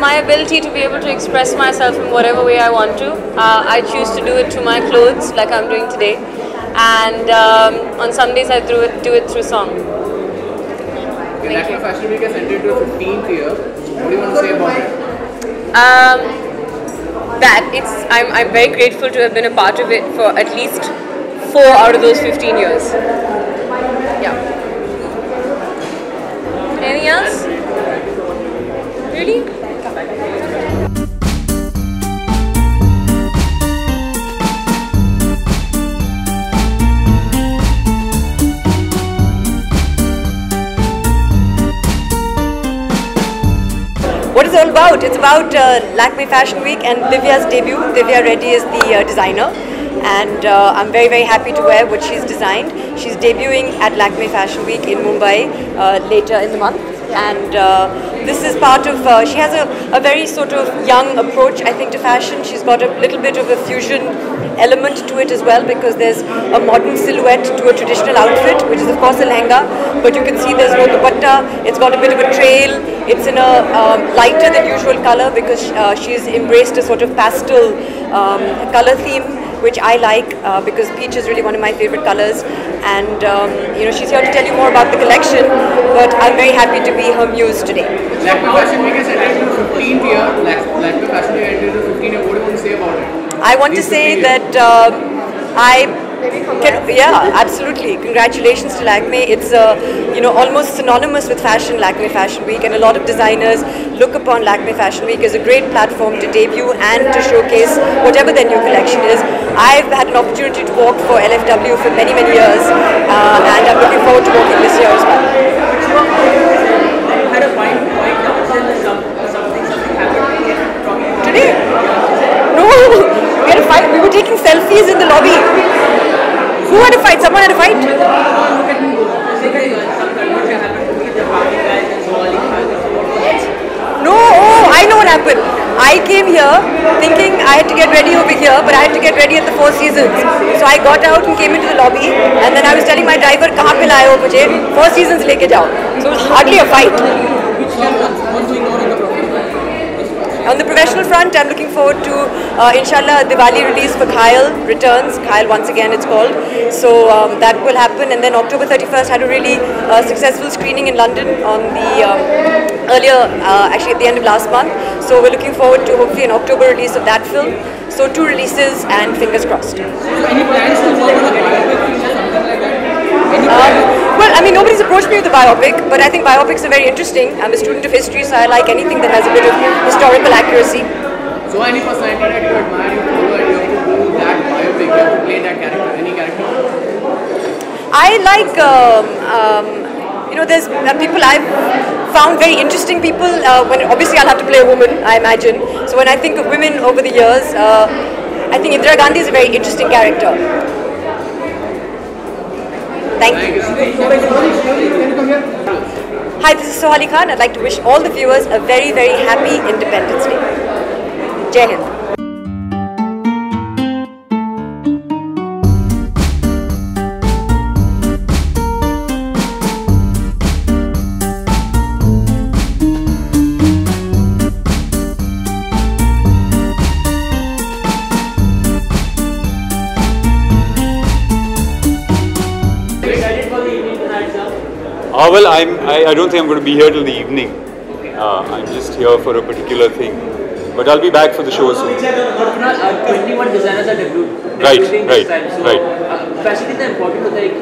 my ability to be able to express myself in whatever way I want to. I choose to do it through my clothes, like I'm doing today, and on some days I do it through song. Lakme Fashion Week has entered to 15th year. What do you want to say about it? I'm very grateful to have been a part of it for at least 4 out of those 15 years. Yeah. Anything else? Really? What is it all about? It's about Lakme Fashion Week and Divya's debut. Divya Reddy is the designer, and I'm very, very happy to wear what she's designed. She's debuting at Lakme Fashion Week in Mumbai later in the month, and this is part of, she has a very sort of young approach, I think, to fashion. She's got a little bit of a fusion element to it as well, because there's a modern silhouette to a traditional outfit, which is of course a lehenga, but you can see there's no dupatta. It's got a bit of a trail. It's in a lighter than usual color, because she's embraced a sort of pastel color theme, which I like, because peach is really one of my favorite colors. And you know, she's here to tell you more about the collection, but I'm very happy to be her muse today. Lakme Fashion Week has entered to 15th year. Lakme Fashion Week entered to 15th year. What do you want to say about it? I want to say that yeah, absolutely. Congratulations to Lakme. It's you know, almost synonymous with fashion, Lakme Fashion Week, and a lot of designers look upon Lakme Fashion Week as a great platform to debut and to showcase whatever their new collection is. I've had an opportunity to walk for LFW for many, many years, and I'm looking forward to walking this year as well. Today? No, we had a fight. We were taking selfies in the lobby. Who had a fight? Someone had a fight? No, oh, I know what happened. I came here thinking I had to get ready over here, but I had to get ready at the Four Seasons. So I got out and came into the lobby, and then I was telling my driver, "Kahan pe laaye ho mujhe? Four Seasons leke jao." So it was hardly a fight. On the professional front, I'm looking forward to, inshallah, a Diwali release for Kyle returns. Kyle once again, it's called. So that will happen. And then October 31st had a really successful screening in London on the actually at the end of last month. So we're looking forward to hopefully an October release of that film. So 2 releases and fingers crossed. So any plans to work on a biopic or something like that? Well, I mean, nobody's approached me with a biopic, but I think biopics are very interesting. I'm a student of history, so I like anything that has a bit of historical accuracy. So any personality that you admire, you follow, and you have to do that biopic, you have to play that character, any character? I like, you know, there's people I've found very interesting people. When obviously I'll have to play a woman, I imagine. So when I think of women over the years, I think Indira Gandhi is a very interesting character. Thank you. Hi, this is Soha Khan. I'd like to wish all the viewers a very, very happy Independence Day. Jai Hind. Well, I don't think I'm going to be here till the evening. I'm just here for a particular thing. But I'll be back for the show soon. 21 designers are debuted. Right. Fashion is important for like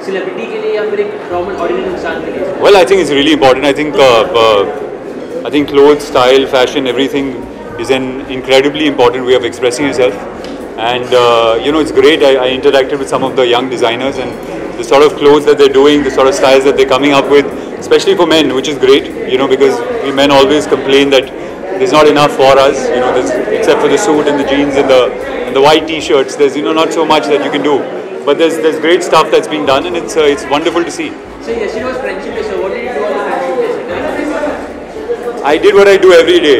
celebrity के लिए या फिर एक normal ordinary इंसान के लिए? Well, I think it's really important. I think clothes, style, fashion, everything is an incredibly important way of expressing yourself. And you know, it's great. I interacted with some of the young designers, and the sort of clothes that they're doing, the sort of styles that they're coming up with, especially for men, which is great, you know, because we men always complain that there's not enough for us, you know, except for the suit and the jeans and the white t-shirts. There's, you know, not so much that you can do, but there's great stuff that's being done, and it's wonderful to see. So yesterday was Friendship Day. So what did you do on the Friendship Day? I did what I do every day.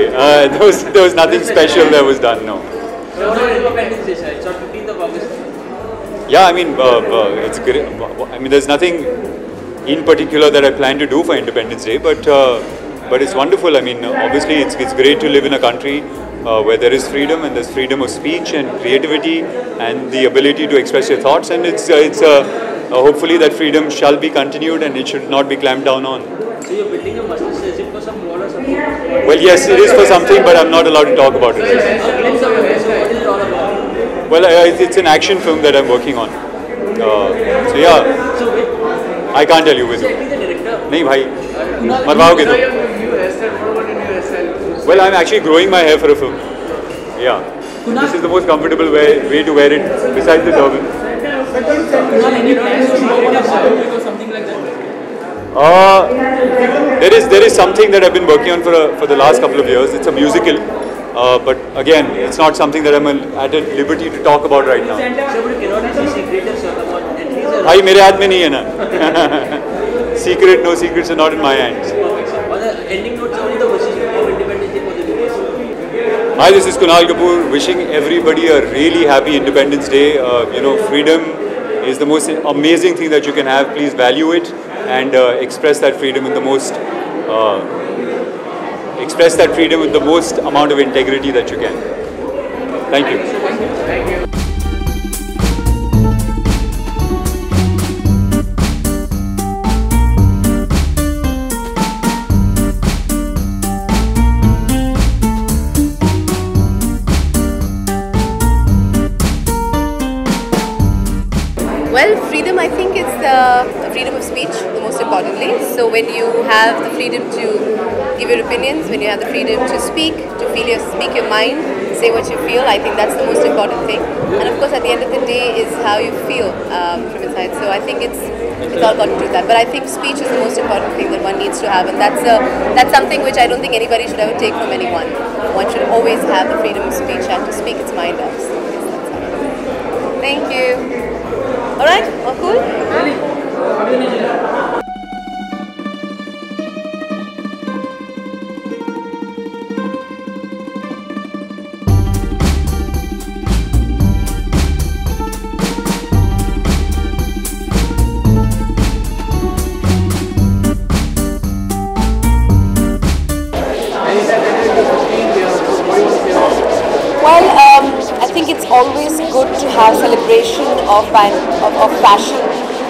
There was nothing special that was done. No. So what is Independence Day, sir? It's on 15th of August. Yeah, I mean, it's great. I mean, there's nothing in particular that I plan to do for Independence Day, but but it's wonderful. I mean, obviously it's great to live in a country where there is freedom, and there's freedom of speech and creativity and the ability to express your thoughts, and hopefully that freedom shall be continued and it should not be clamped down on. So you're building a mustache, is it for some role or something? Well, yes, it is for something, but I'm not allowed to talk about it. What is it all about? Well, it's an action film that I'm working on. So yeah, I can't tell you with. नहीं भाई, मरवाओगे तो. Well, I'm actually growing my hair for a film. Yeah. This is the most comfortable way to wear it besides the turban. Any plans to go on a biopic or something like that? There is something that I've been working on for the last couple of years. It's a musical, but again, it's not something that I'm at liberty to talk about right now. भाई मेरे हाथ में नहीं है ना. Secret, no secrets are not in my hands. Hi, this is Kunal Kapoor wishing everybody a really happy Independence Day. Freedom is the most amazing thing that you can have. Please value it and express that freedom with the most amount of integrity that you can. Thank you. Thank you. Well, freedom, I think it's the freedom of speech, the most importantly. So when you have the freedom to give your opinions, when you have the freedom to speak your mind, say what you feel, I think that's the most important thing. And of course, at the end of the day, is how you feel from inside. So I think it's all got to do with that. But I think speech is the most important thing that one needs to have, and that's something which I don't think anybody should ever take from anyone. One should always have the freedom of speech and to speak its mind out. So I guess that's how. Thank you. Alright, all cool? I think it's always good to have celebration of fashion,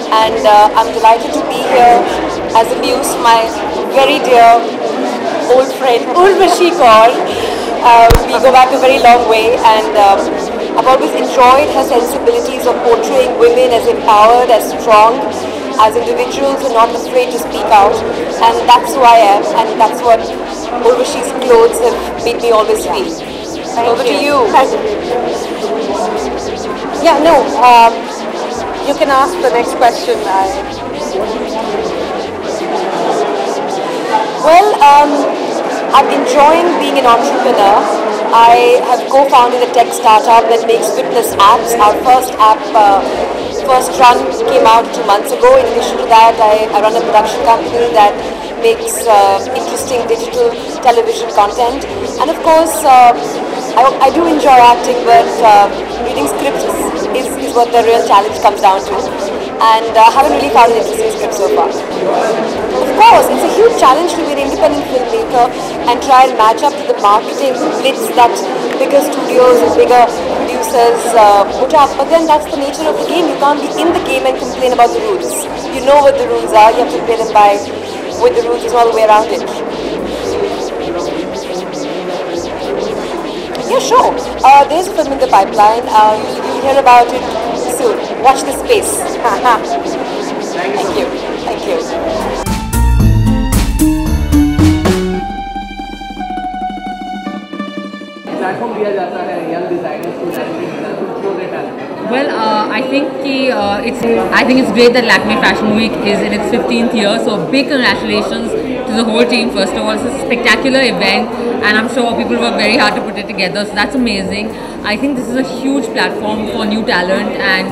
and I'm delighted to be here as a muse for my very dear old friend Urvashi Kaur. We go back a very long way, and I've always enjoyed her sensibilities of portraying women as empowered, as strong, as individuals and not afraid to speak out, and that's who I am, and that's what Urvashi's clothes have made me always feel. Over to you. Yeah, no, you can ask the next question. Well, I'm enjoying being an entrepreneur. I have co-founded a tech startup that makes fitness apps. Our first app, first run came out 2 months ago. In addition to that, I run a production company that makes interesting digital television content. And of course, I do enjoy acting, but reading scripts is what the real challenge comes down to. And I haven't really found an interesting script so far. Of course, it's a huge challenge to be an independent filmmaker and try and match up to the marketing blitz that bigger studios and bigger producers put up. But then that's the nature of the game. You can't be in the game and complain about the rules. You know what the rules are. You have to play them by with the rules. There's no other way around it. Yeah, sure. There's a film in the pipeline. You'll hear about it soon. Watch the space. Thank you. Thank you. Platform दिया जाता है young designers to show their talent. Well, I think it's great that Lakme Fashion Week is in its 15th year. So big congratulations to the whole team. First of all, it's a spectacular event, and I'm sure people worked very hard to put it together. So that's amazing. I think this is a huge platform for new talent, and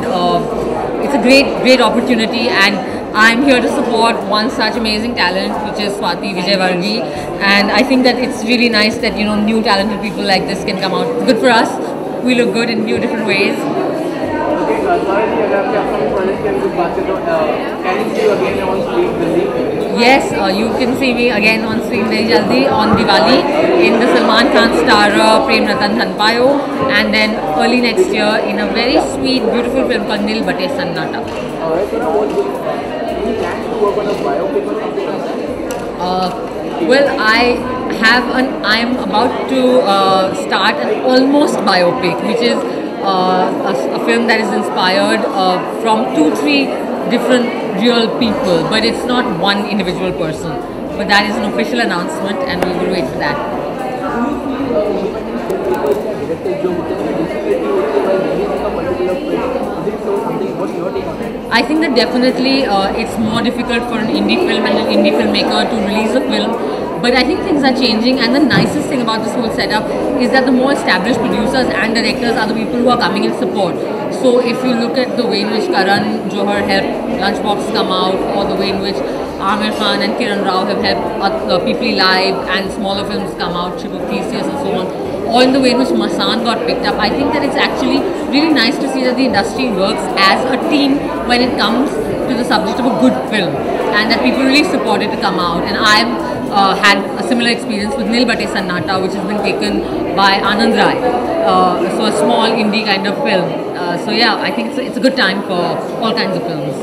it's a great opportunity. And I'm here to support one such amazing talent, which is Swati Vijayvargi. And I think that it's really nice that new talented people like this can come out. It's good for us. We look good in new different ways. Yes, you can see me again on screen very jaldi on Diwali in the Salman Khan star Prem Ratan Dhan Payo, and then early next year in a very sweet, beautiful film called Nil Bate Sannata. Well, I'm about to start an almost biopic, which is a film that is inspired from 2-3 different real people, but it's not one individual person. But that is an official announcement, and we will wait for that. I think that definitely it's more difficult for an indie film and an indie filmmaker to release a film, but I think things are changing, and the nicest thing about this whole setup is that the more established producers and directors are the people who are coming in support. So if you look at the way in which Karan Johar helped Lunchbox come out, or the way in which Amir Khan and Kiran Rao have helped People Live and smaller films come out, Ship of Theseus and so on, or in the way in which Masan got picked up, I think that it's actually really nice to see that the industry works as a team when it comes to the subject of a good film, and that people really support it to come out. And I've had a similar experience with Nil Bate Sannata, which has been taken by Anand Rai, so a small indie kind of film. So yeah, I think it's a good time for all kinds of films.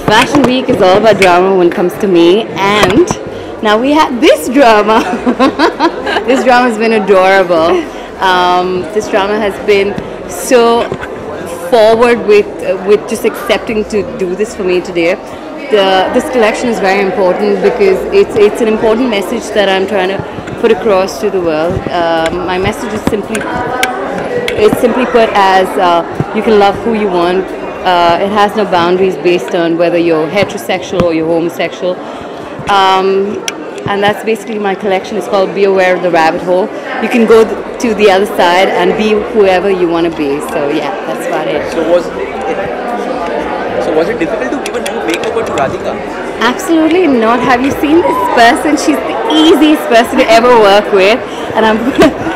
Fashion Week is all about drama when it comes to me, and now we had this drama. This drama has been adorable. This drama has been so forward with just accepting to do this for me today. This collection is very important because it's an important message that I'm trying to put across to the world. My message is simply put as you can love who you want. It has no boundaries based on whether you're heterosexual or you're homosexual. And that's basically my collection. It's called Be Aware of the Rabbit Hole. You can go to the other side and be whoever you want to be. So yeah, that's about it. So was it difficult to give a new makeover to Radhika? Absolutely not. Have you seen this person? She's the easiest person to ever work with. And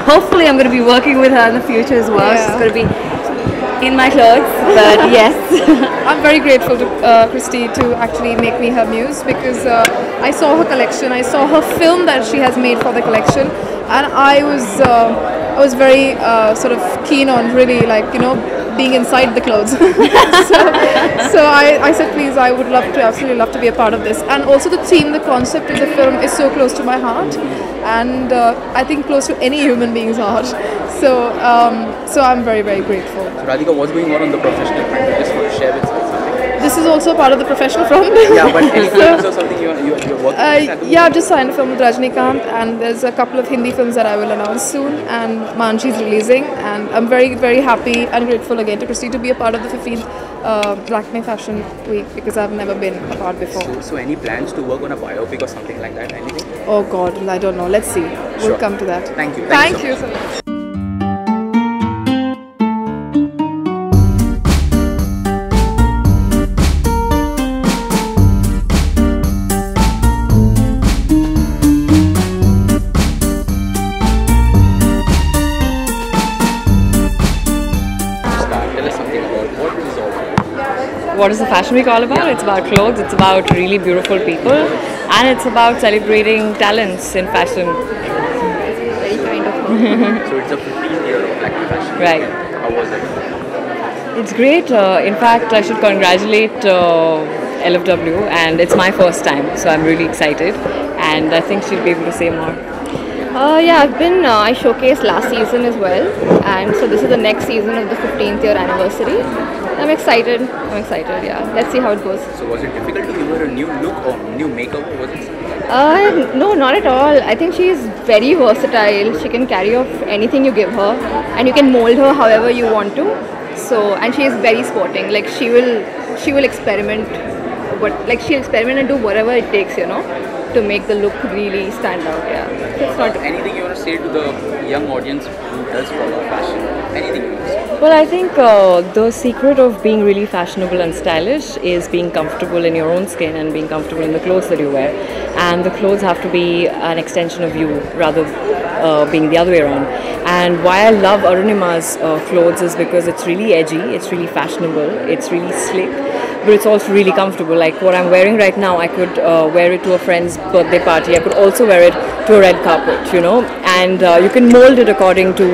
hopefully I'm going to be working with her in the future as well. Yeah. She's going to be in my clothes, but yes. I'm very grateful to Christy to actually make me her muse, because I saw her collection, I saw her film that she has made for the collection, and I was very sort of keen on really, like, you know, being inside the clothes. so I said, please, I would absolutely love to be a part of this. And also the theme, the concept of the film is so close to my heart, and I think close to any human being's heart. So I'm very, very grateful. So Radhika, what's going on the professional front? Just want to share with us something. This is also part of the professional front. Yeah, but any films or something you're working with? Yeah, I've just signed a film with Rajnikant, and there's a couple of Hindi films that I will announce soon, and Manchi's releasing, and I'm very, very happy and grateful again to Christy to be a part of the 15th Lakme Fashion Week, because I've never been a part before. So any plans to work on a biopic or something like that? Anything? Oh God, I don't know. Let's see. We'll come to that. Thank you. Thank you so much. What is the Fashion Week all about? It's about clothes, it's about really beautiful people, and it's about celebrating talents in fashion. Very kind of. So it's a 15th year of Lakme Fashion. Right. How was it? It's great. In fact, I should congratulate LFW, and it's my first time, so I'm really excited, and I think she'll be able to say more. Yeah, I showcased last season as well, and so this is the next season of the 15th year anniversary. I'm excited, yeah. Let's see how it goes. So was it difficult to give her a new look or new makeover? Was it something like that? No, not at all. I think she's very versatile. She can carry off anything you give her, and you can mold her however you want to. So, and she is very sporting. Like she will experiment, she'll experiment and do whatever it takes, to make the look really stand out. Yeah. So it's not anything you want to say to the young audience who does follow fashion? Anything you want to say? Well, I think the secret of being really fashionable and stylish is being comfortable in your own skin and being comfortable in the clothes that you wear. And the clothes have to be an extension of you rather being the other way around. And why I love Arunima's clothes is because it's really edgy, it's really fashionable, it's really slick, but it's also really comfortable. Like what I'm wearing right now, I could wear it to a friend's birthday party. I could also wear it to a red carpet, and you can mold it according to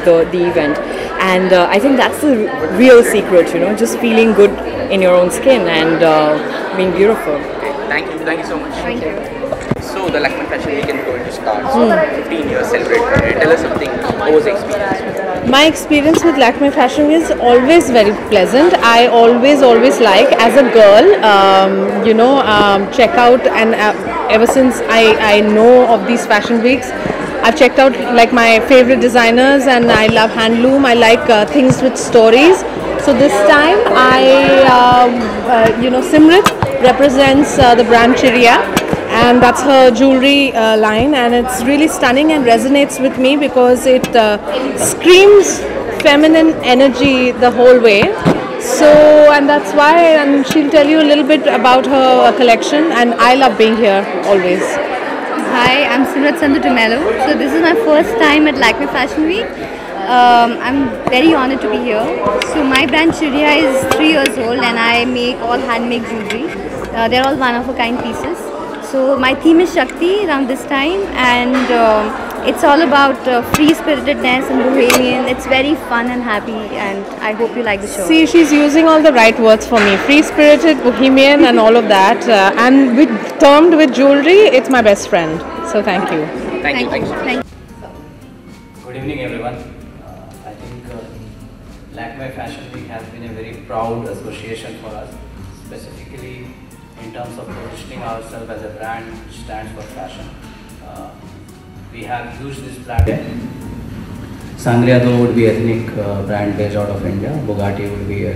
the event. And I think that's the real secret, just feeling good in your own skin and being beautiful. Okay, thank you so much. Thank you. So the Lakme Fashion Week is going to start. So 15 years celebrated. Tell us something. What was the experience? My experience with Lakme Fashion is always very pleasant. I always like, as a girl, check out, and ever since I know of these fashion weeks, I've checked out like my favorite designers, and I love handloom. I like things with stories. So this time Simrit represents the brand Chiriya, and that's her jewelry line, and it's really stunning and resonates with me because it screams feminine energy the whole way. So, and that's why, and she'll tell you a little bit about her collection, and I love being here always. Hi, I'm Simrat Sandhu Tumelo. So this is my first time at Lakme Fashion Week. I'm very honored to be here. So my brand Chiriya is 3 years old, and I make all handmade jewelry. They're all one-of-a-kind pieces. So my theme is Shakti around this time, and it's all about free-spiritedness and bohemian. It's very fun and happy, and I hope you like the show. See, she's using all the right words for me. Free-spirited, bohemian and all of that. And termed with jewelry, it's my best friend. So thank you. Thank you. Good evening everyone. I think Lakme Fashion Week has been a very proud association for us, specifically in terms of positioning ourselves as a brand which stands for fashion. We have used this platform. Sangria though would be ethnic brand based out of India. Bugatti would be a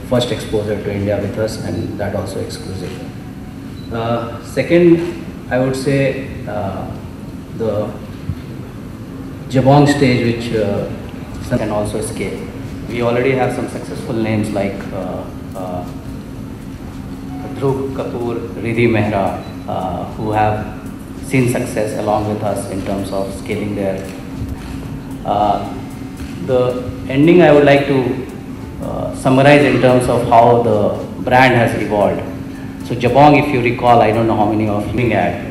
first exposure to India with us, and that also exclusive. Second, I would say the Jabong stage, which can also scale. We already have some successful names like Kapoor, Riddhi Mehra, who have seen success along with us in terms of scaling their. The ending I would like to summarize in terms of how the brand has evolved. So Jabong, if you recall, I don't know how many of you had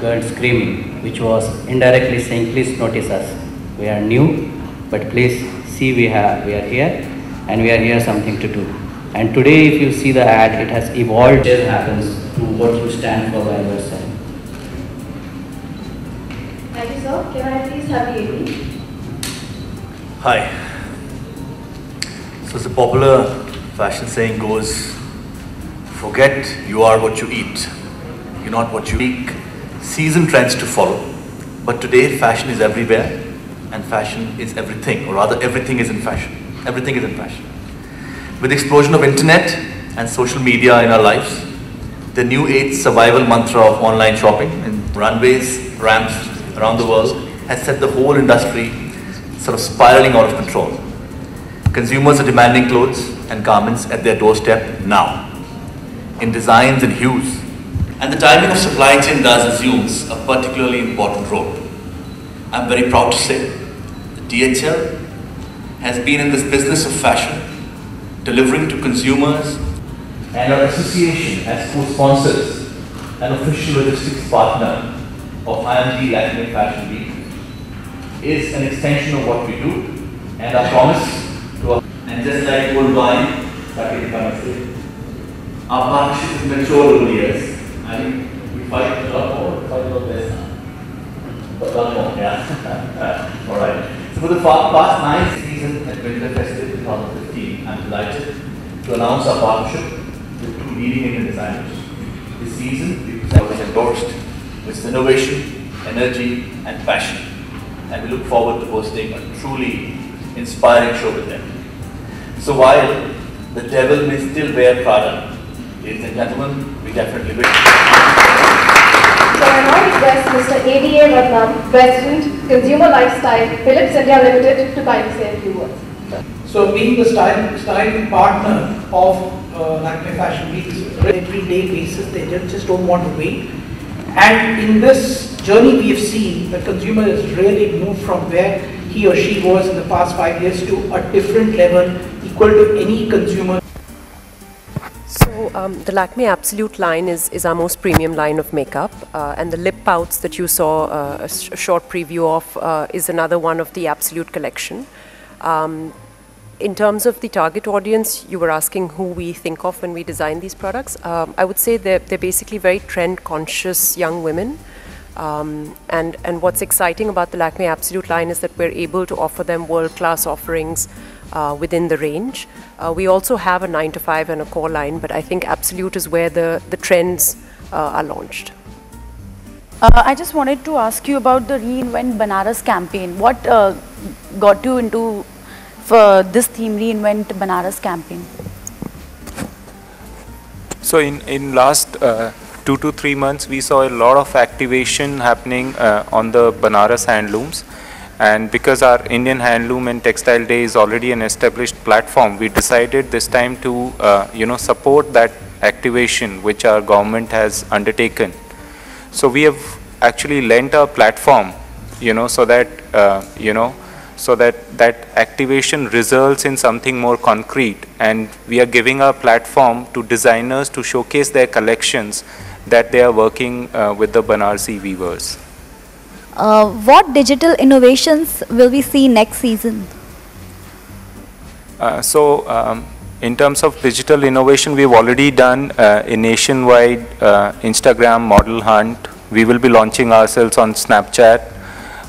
girl screaming, which was indirectly saying, please notice us. We are new, but please see we are here, and we are here something to do. And today, if you see the ad, it has evolved. It happens to what you stand for by yourself. Thank you, sir. Can I please have the AD? Hi. So, as a popular fashion saying goes, forget you are what you eat. You're not what you eat. Season trends to follow. But today, fashion is everywhere, and fashion is everything, or rather, everything is in fashion. Everything is in fashion. With the explosion of internet and social media in our lives, the new age survival mantra of online shopping in runways, ramps around the world has set the whole industry sort of spiraling out of control. Consumers are demanding clothes and garments at their doorstep now, in designs and hues. And the timing of supply chain thus assumes a particularly important role. I'm very proud to say that DHL has been in this business of fashion, delivering to consumers, and our association as co-sponsors and official logistics partner of IMG Lakme Fashion Week is an extension of what we do and our promise to our, and just like old wine, our partnership has matured over the years. I think we fight a lot less now. But a lot more, yeah. Alright. So for the past 9 seasons at Winter Festival 2015, I'm delighted to announce our partnership with 2 leading Indian designers. This season, we present was endorsed with innovation, energy, and passion. And we look forward to hosting a truly inspiring show with them. So while the devil may still wear Prada, ladies and gentlemen, we definitely will. So I now request Mr. ADA Ratnam, President, Consumer Lifestyle, Philips India Limited, to kindly say a few words. So being the styling partner of Lakme Fashion Week, every-day basis, they just don't want to wait. And in this journey we have seen, the consumer has really moved from where he or she was in the past 5 years to a different level, equal to any consumer. So the Lakme Absolute line is our most premium line of makeup, and the lip pouts that you saw a short preview of is another one of the Absolute collection. In terms of the target audience, you were asking who we think of when we design these products. I would say they're basically very trend-conscious young women. And what's exciting about the Lakme Absolute line is that we're able to offer them world-class offerings within the range. We also have a 9 to 5 and a core line, but I think Absolute is where the trends are launched. I just wanted to ask you about the Reinvent Banaras campaign. What got you into for this theme, Reinvent Banaras campaign? So in last 2 to 3 months, we saw a lot of activation happening on the Banaras handlooms. And because our Indian Handloom and Textile Day is already an established platform, we decided this time to support that activation which our government has undertaken. So we have actually lent our platform, so that that activation results in something more concrete, and we are giving our platform to designers to showcase their collections that they are working with the Banarsi weavers. What digital innovations will we see next season? In terms of digital innovation, we've already done a nationwide Instagram model hunt. We will be launching ourselves on Snapchat.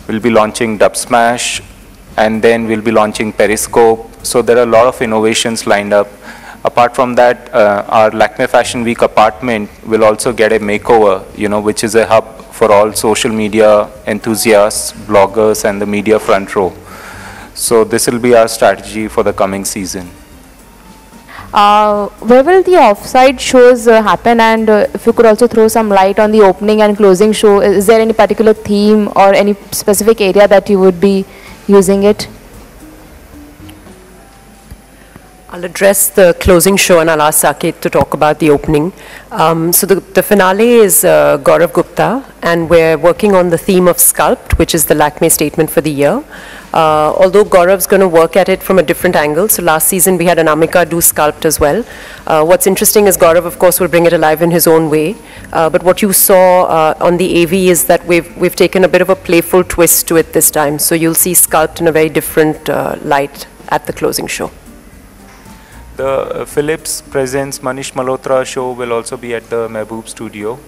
We'll be launching Dub Smash, and then we'll be launching Periscope. So there are a lot of innovations lined up. Apart from that, our Lakme Fashion Week apartment will also get a makeover, which is a hub for all social media enthusiasts, bloggers, and the media front row. So this will be our strategy for the coming season. Where will the off-site shows happen, and if you could also throw some light on the opening and closing show, is there any particular theme or any specific area that you would be using it? I'll address the closing show and I'll ask Saket to talk about the opening. So the finale is Gaurav Gupta, and we're working on the theme of Sculpt, which is the Lakme statement for the year. Although Gaurav's going to work at it from a different angle. So last season we had Anamika do Sculpt as well. What's interesting is Gaurav, of course, will bring it alive in his own way. But what you saw on the AV is that we've taken a bit of a playful twist to it this time. So you'll see Sculpt in a very different light at the closing show. The Philips Presents Manish Malhotra show will also be at the Mehboob studio.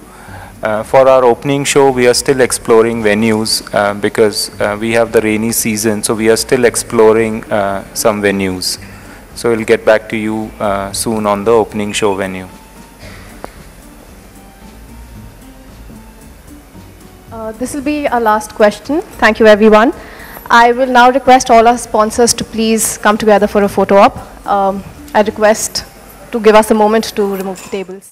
For our opening show, we are still exploring venues because we have the rainy season, so we are still exploring some venues. So we'll get back to you soon on the opening show venue. This will be our last question. Thank you, everyone. I will now request all our sponsors to please come together for a photo op. I request to give us a moment to remove the tables.